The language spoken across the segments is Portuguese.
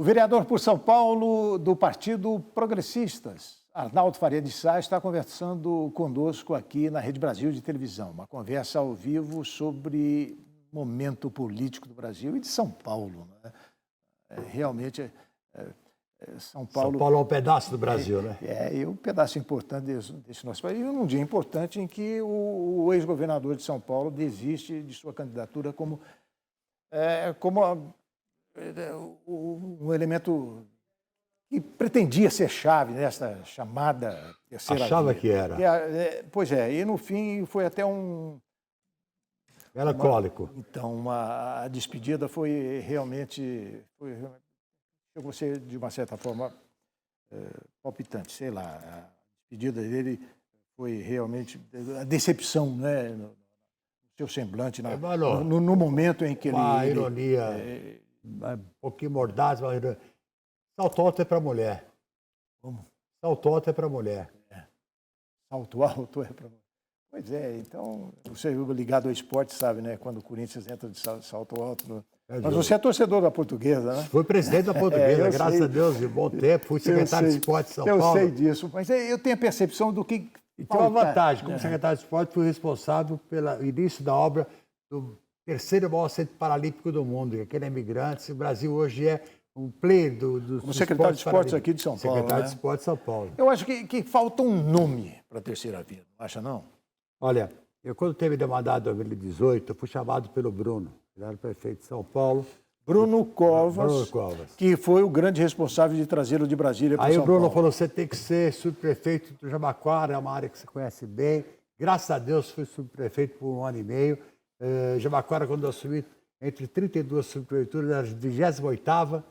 vereador por São Paulo do Partido Progressistas, Arnaldo Faria de Sá, está conversando conosco aqui na Rede Brasil de televisão. Uma conversa ao vivo sobre momento político do Brasil e de São Paulo, né? Realmente, São Paulo... São Paulo é um pedaço do Brasil, né? É um pedaço importante desse nosso país. E num dia importante em que o ex-governador de São Paulo desiste de sua candidatura como um elemento que pretendia ser chave nessa chamada terceira Achava via. que era. Pois é, e no fim foi até Melancólico. a despedida foi realmente... chegou a ser, de uma certa forma, palpitante, sei lá. A despedida dele foi realmente a decepção, né? No seu semblante, no momento em que uma ironia, um pouquinho mordaz, uma ironia. Salto alto é para mulher. Como? Salto alto é para mulher. Salto alto é para mulher. Pois é, então, você ligado ao esporte sabe, né? Quando o Corinthians entra de salto alto... Mas você é torcedor da Portuguesa, né? Fui presidente da Portuguesa, graças a Deus, de bom tempo. Fui secretário de esporte de São Paulo. Eu sei disso, mas eu tenho a percepção do que... E tem uma vantagem, como secretário de esporte, fui responsável pelo início da obra do terceiro maior centro paralímpico do mundo, aquele é Imigrantes. O Brasil hoje é um player do como secretário de esportes aqui de São Paulo. Secretário de esportes de São Paulo. Eu acho que falta um nome para a terceira via, não acha não? Olha, eu quando teve mandato em 2018, eu fui chamado pelo Bruno, ele era prefeito de São Paulo. Bruno Covas, que foi o grande responsável de trazê-lo de Brasília para São Paulo. Aí o Bruno falou, você tem que ser subprefeito do Jabaquara, é uma área que você conhece bem. Graças a Deus fui subprefeito por 1 ano e meio. Jabaquara, quando eu assumi, entre 32 subprefeituras, era a 28ª.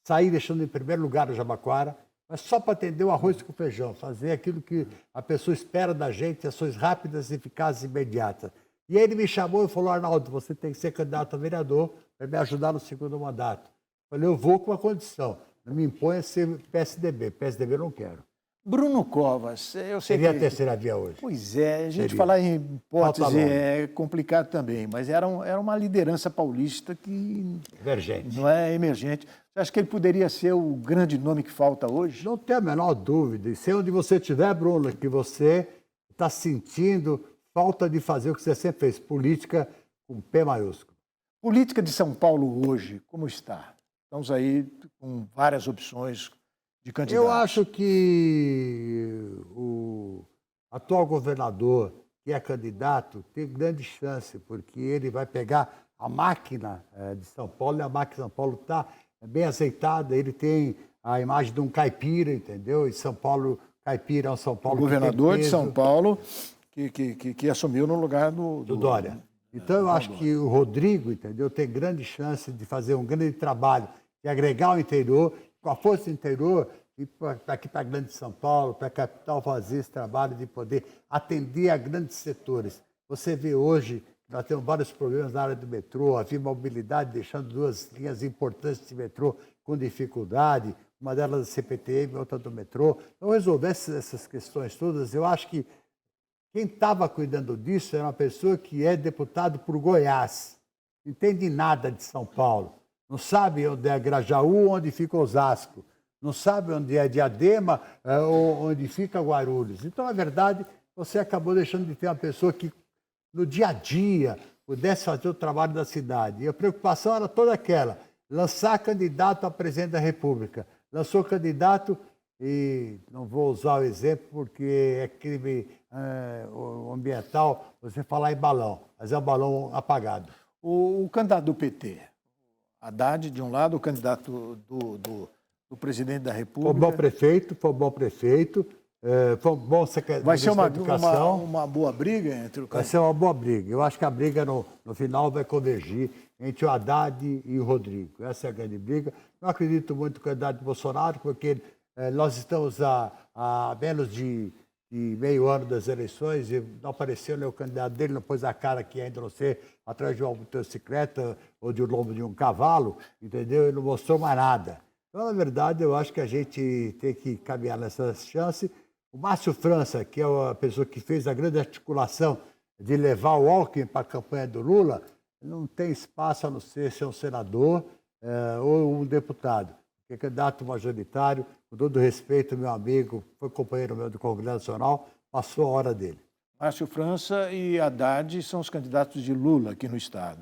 Saí deixando em primeiro lugar o Jabaquara, mas só para atender o arroz com feijão, fazer aquilo que a pessoa espera da gente, ações rápidas, eficazes e imediatas. E aí ele me chamou e falou, Arnaldo, você tem que ser candidato a vereador para me ajudar no segundo mandato. Eu falei, eu vou com uma condição, não me imponha ser PSDB. PSDB eu não quero. Bruno Covas, eu sei Seria a terceira via hoje. Pois é, a gente falar em hipótese é complicado também, mas era uma liderança paulista que... Emergente. Não é emergente. Você acha que ele poderia ser o grande nome que falta hoje? Não tenho a menor dúvida. E sei onde você estiver, Bruno, que você está sentindo falta de fazer o que você sempre fez, política com P maiúsculo. Política de São Paulo hoje, como está? Estamos aí com várias opções de candidatos. Eu acho que o atual governador, que é candidato, tem grande chance, porque ele vai pegar a máquina de São Paulo, e a máquina de São Paulo está bem aceitada, ele tem a imagem de um caipira, entendeu? E São Paulo, caipira é um São Paulo... O governador de São Paulo que assumiu no lugar do Dória. Então, eu acho que o Rodrigo, entendeu, tem grande chance de fazer um grande trabalho, de agregar o interior, com a força do interior, e aqui para a grande São Paulo, para a capital, fazer esse trabalho de poder atender a grandes setores. Você vê hoje, nós temos vários problemas na área do metrô, a Via Mobilidade deixando 2 linhas importantes de metrô com dificuldade, uma delas da CPTM, outra do metrô. Então, resolver essas questões todas, eu acho que quem estava cuidando disso era uma pessoa que é deputado por Goiás, não entende nada de São Paulo, não sabe onde é Grajaú, onde fica Osasco, não sabe onde é Diadema, ou onde fica Guarulhos. Então, na verdade, você acabou deixando de ter uma pessoa que, no dia a dia, pudesse fazer o trabalho da cidade. E a preocupação era toda aquela, lançar candidato a presidente da República. Lançou candidato, e não vou usar o exemplo porque é crime ambiental você falar em balão, mas é um balão apagado. O candidato do PT, Haddad, de um lado, o candidato do presidente da República... Foi bom prefeito, foi um bom secretário vai ser de Educação. uma boa briga entre o... Vai ser uma boa briga. Eu acho que a briga, no final, vai convergir entre o Haddad e o Rodrigo. Essa é a grande briga. Não acredito muito no candidato de Bolsonaro, porque nós estamos a menos de meio ano das eleições e não apareceu o candidato dele, não pôs a cara que ainda não sei, atrás de uma motocicleta ou de um lombo de um cavalo, entendeu? Ele não mostrou mais nada. Então, na verdade, eu acho que a gente tem que caminhar nessa chance. O Márcio França, que é a pessoa que fez a grande articulação de levar o Alckmin para a campanha do Lula, não tem espaço a não ser um senador ou um deputado. que é candidato majoritário, com todo respeito, meu amigo, foi companheiro meu do Congresso Nacional, passou a hora dele. Márcio França e Haddad são os candidatos de Lula aqui no Estado.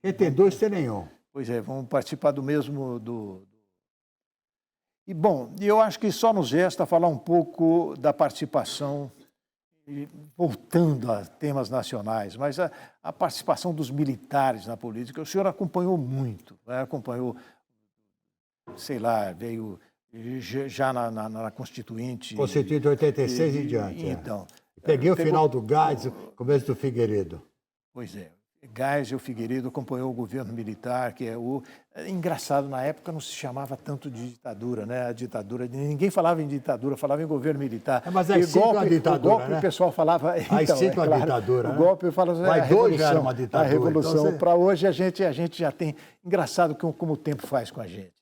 Quem tem dois, tem nenhum. Pois é, vão participar do mesmo... E, bom, eu acho que só nos resta falar um pouco da participação, voltando a temas nacionais, mas a participação dos militares na política. O senhor acompanhou muito, né? Acompanhou, sei lá, veio já na Constituinte. Constituinte 86 em diante. Então, peguei o final do Gás, o começo do Figueiredo. Pois é. Geisel Figueiredo acompanhou o governo militar, que é o... Engraçado, na época não se chamava tanto de ditadura, né? A ditadura... Ninguém falava em ditadura, falava em governo militar. Mas aí sim uma ditadura, o golpe, né? O pessoal falava... Aí sim uma ditadura, O golpe fala a revolução. Já era uma ditadura. A revolução. Então, você... Para hoje, a gente já tem... Engraçado como o tempo faz com a gente.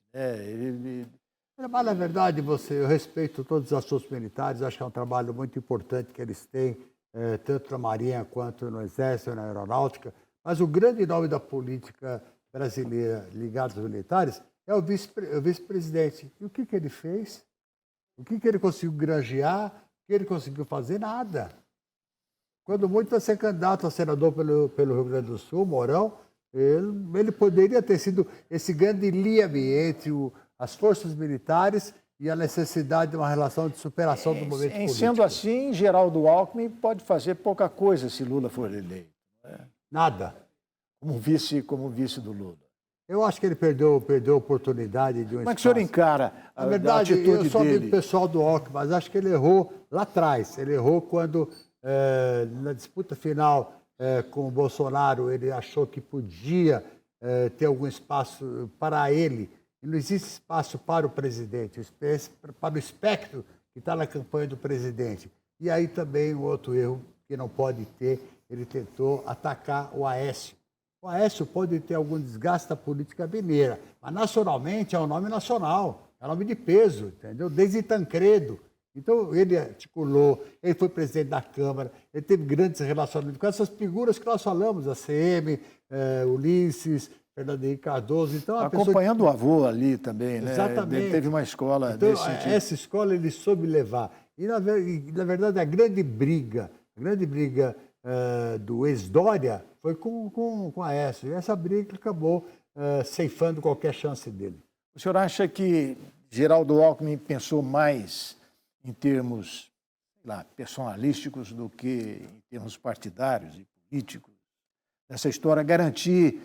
Mas, na verdade, eu respeito todos os assuntos militares, acho que é um trabalho muito importante que eles têm, tanto na Marinha quanto no Exército, na Aeronáutica. Mas o grande nome da política brasileira ligada aos militares é o vice-presidente. E o que ele fez? O que ele conseguiu granjear? O que ele conseguiu fazer? Nada. Quando muito vai ser candidato a senador pelo Rio Grande do Sul, Mourão, ele poderia ter sido esse grande liame entre as forças militares e a necessidade de uma relação de superação do momento político. Sendo assim, Geraldo Alckmin pode fazer pouca coisa se Lula for eleito. Nada. Como vice do Lula. Eu acho que ele perdeu a oportunidade de um Como é que o senhor encara a verdade, atitude dele? Eu sou amigo pessoal do Alckmin, mas acho que ele errou lá atrás. Ele errou quando, na disputa final com o Bolsonaro, ele achou que podia ter algum espaço para ele. E não existe espaço para o presidente, para o espectro que está na campanha do presidente. E aí também um outro erro que não pode ter, ele tentou atacar o Aécio. O Aécio pode ter algum desgaste da política mineira, mas nacionalmente é um nome nacional, é um nome de peso, entendeu? Desde Tancredo. Então, ele articulou, ele foi presidente da Câmara, ele teve grandes relacionamentos com essas figuras que nós falamos, a CM, Ulisses, Fernando Henrique Cardoso. Então, acompanhando o avô ali também, né? Exatamente. Ele teve uma escola então, desse sentido. Essa escola ele soube levar. E, na verdade, a grande briga do ex-Dória foi com a Aécio. E essa briga acabou ceifando qualquer chance dele. O senhor acha que Geraldo Alckmin pensou mais em termos, sei lá, personalísticos do que em termos partidários e políticos? Essa história garantir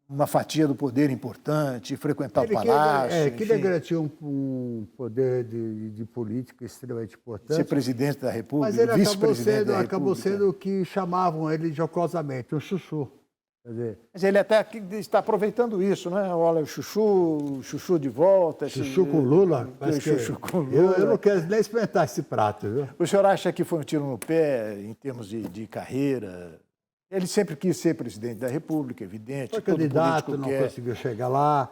uma fatia do poder importante, frequentar o palácio... Queria garantir um poder de política extremamente importante. Ser presidente da República, mas ele acabou sendo o que chamavam ele jocosamente, um chuchu. Quer dizer, mas ele até está aproveitando isso, né? Olha, o chuchu de volta. Chuchu com Lula? Com Lula. Eu não quero nem experimentar esse prato. Viu? O senhor acha que foi um tiro no pé em termos de carreira? Ele sempre quis ser presidente da República, evidente. Foi candidato, não conseguiu chegar lá.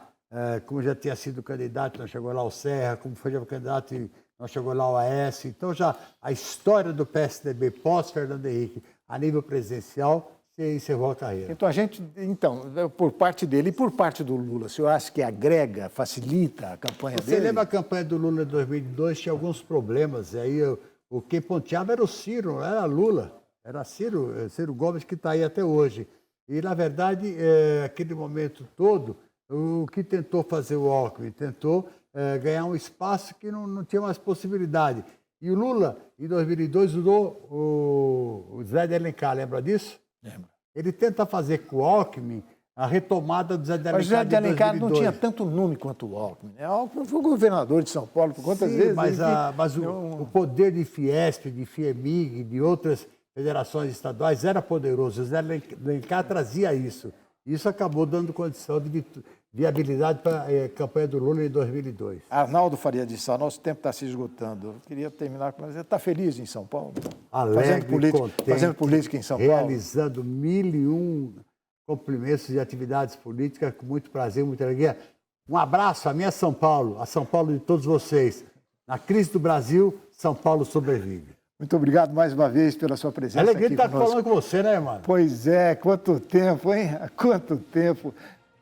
Como já tinha sido candidato, não chegou lá o Serra. Como foi candidato e não chegou lá o Aécio. Então, já a história do PSDB pós-Fernando Henrique, a nível presidencial, se encerrou a carreira. Então, por parte dele e por parte do Lula, o senhor acha que agrega, facilita a campanha dele? Você lembra a campanha do Lula em 2002? Tinha alguns problemas. E aí, o que ponteava era o Ciro, não era Lula. Era Ciro Gomes, que está aí até hoje. E, na verdade, aquele momento todo, o que tentou fazer o Alckmin? Tentou ganhar um espaço que não tinha mais possibilidade. E o Lula, em 2002, usou o Zé de Alencar, lembra disso? Lembro. Ele tenta fazer com o Alckmin a retomada do Zé de Alencar. Mas o Zé de Alencar não tinha tanto nome quanto o Alckmin. O Alckmin foi governador de São Paulo por quantas vezes? Mas o poder de Fiesp, de FIEMIG, de outras federações estaduais era poderoso. O Zé de Alencar trazia isso. Isso acabou dando condição de viabilidade para a campanha do Lula em 2002. Arnaldo Faria de Sá, nosso tempo está se esgotando. Eu queria terminar com você. Está feliz em São Paulo? Alegre, contente, fazendo política em São Paulo? Realizando 1001 cumprimentos de atividades políticas com muito prazer, muita alegria. Um abraço à minha São Paulo, a São Paulo de todos vocês. Na crise do Brasil, São Paulo sobrevive. Muito obrigado mais uma vez pela sua presença aqui. É alegria estar falando com você, né, mano? Pois é, quanto tempo, hein? Há quanto tempo.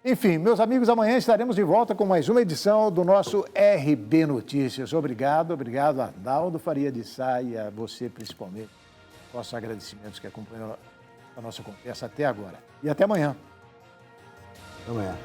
Enfim, meus amigos, amanhã estaremos de volta com mais uma edição do nosso RB Notícias. Obrigado Arnaldo Faria de Sá e a você principalmente. Nossos agradecimentos que acompanham a nossa conversa até agora. E até amanhã. Até amanhã.